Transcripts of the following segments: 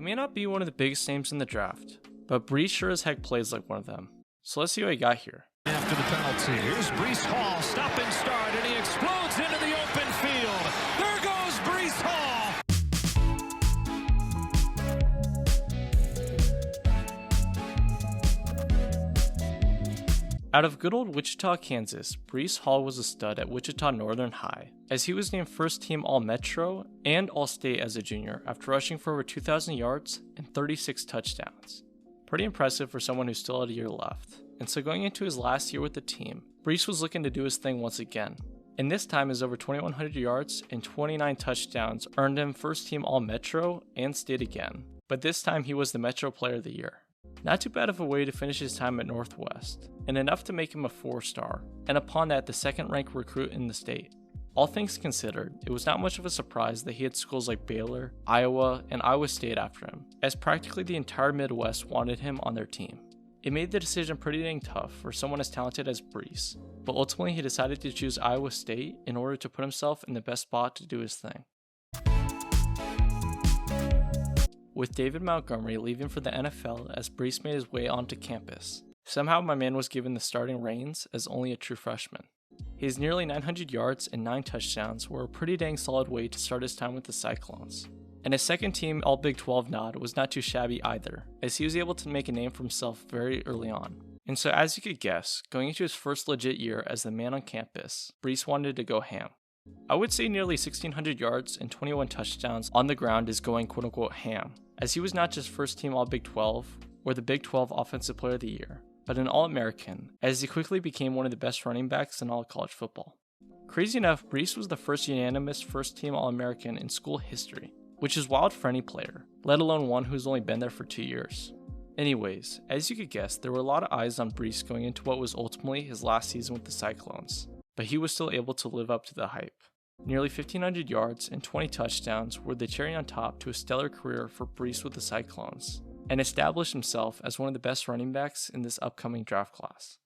He may not be one of the biggest names in the draft, but Breece sure as heck plays like one of them. So let's see what he got here. After the penalty, here's Breece Hall, stop and start, and he explodes into the open field. There goes Breece Hall! Out of good old Wichita, Kansas, Breece Hall was a stud at Wichita Northern High, as he was named first team All-Metro and All-State as a junior after rushing for over 2,000 yards and 36 touchdowns. Pretty impressive for someone who still had a year left. And so going into his last year with the team, Breece was looking to do his thing once again. And this time his over 2,100 yards and 29 touchdowns earned him first team All-Metro and State again. But this time he was the Metro Player of the Year. Not too bad of a way to finish his time at Northwest, and enough to make him a 4-star, and upon that the second-ranked recruit in the state. All things considered, it was not much of a surprise that he had schools like Baylor, Iowa, and Iowa State after him, as practically the entire Midwest wanted him on their team. It made the decision pretty dang tough for someone as talented as Breece, but ultimately he decided to choose Iowa State in order to put himself in the best spot to do his thing. With David Montgomery leaving for the NFL as Breece made his way onto campus, somehow my man was given the starting reins as only a true freshman. His nearly 900 yards and 9 touchdowns were a pretty dang solid way to start his time with the Cyclones. And his second team All-Big 12 nod was not too shabby either, as he was able to make a name for himself very early on. And so as you could guess, going into his first legit year as the man on campus, Breece wanted to go ham. I would say nearly 1,600 yards and 21 touchdowns on the ground is going quote-unquote ham, as he was not just first team All-Big 12 or the Big 12 Offensive Player of the Year, but an All-American, as he quickly became one of the best running backs in all of college football. Crazy enough, Breece was the first unanimous first team All-American in school history, which is wild for any player, let alone one who's only been there for 2 years. Anyways, as you could guess, there were a lot of eyes on Breece going into what was ultimately his last season with the Cyclones, but he was still able to live up to the hype. Nearly 1,500 yards and 20 touchdowns were the cherry on top to a stellar career for Breece with the Cyclones, and established himself as one of the best running backs in this upcoming draft class.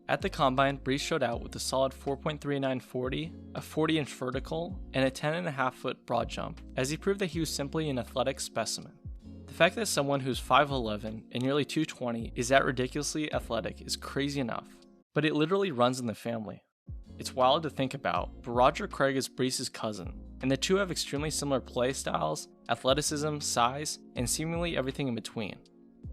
At the Combine, Breece showed out with a solid 4.39 40, a 40-inch vertical, and a 10.5-foot broad jump, as he proved that he was simply an athletic specimen. The fact that someone who's 5'11 and nearly 220 is that ridiculously athletic is crazy enough, but it literally runs in the family. It's wild to think about, but Roger Craig is Breece's cousin, and the two have extremely similar play styles, athleticism, size, and seemingly everything in between.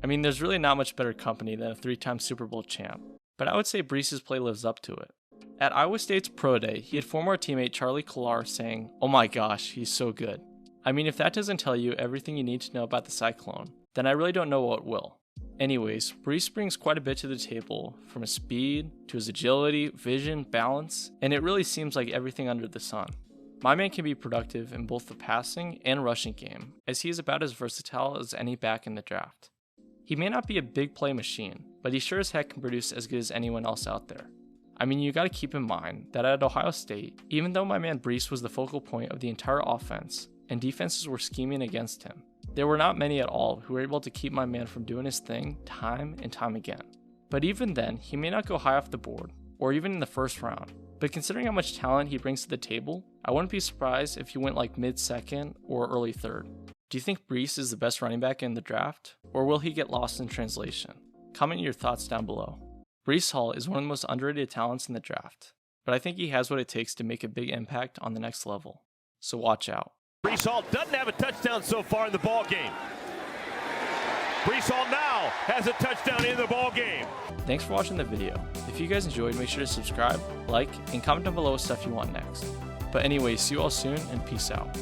I mean, there's really not much better company than a 3-time Super Bowl champ, but I would say Breece's play lives up to it. At Iowa State's Pro Day, he had former teammate Charlie Collar saying, "Oh my gosh, he's so good." I mean, if that doesn't tell you everything you need to know about the Cyclone, then I really don't know what will. Anyways, Breece brings quite a bit to the table, from his speed, to his agility, vision, balance, and it really seems like everything under the sun. My man can be productive in both the passing and rushing game, as he is about as versatile as any back in the draft. He may not be a big play machine, but he sure as heck can produce as good as anyone else out there. I mean, you gotta keep in mind that at Ohio State, even though my man Breece was the focal point of the entire offense, and defenses were scheming against him, there were not many at all who were able to keep my man from doing his thing time and time again. But even then, he may not go high off the board, or even in the first round, but considering how much talent he brings to the table, I wouldn't be surprised if he went like mid-second or early third. Do you think Breece is the best running back in the draft, or will he get lost in translation? Comment your thoughts down below. Breece Hall is one of the most underrated talents in the draft, but I think he has what it takes to make a big impact on the next level, so watch out. Breece Hall doesn't have a touchdown so far in the ball game. Breece Hall now has a touchdown in the ball game. Thanks for watching the video. If you guys enjoyed, make sure to subscribe, like, and comment down below stuff you want next. But anyways, see you all soon, and peace out.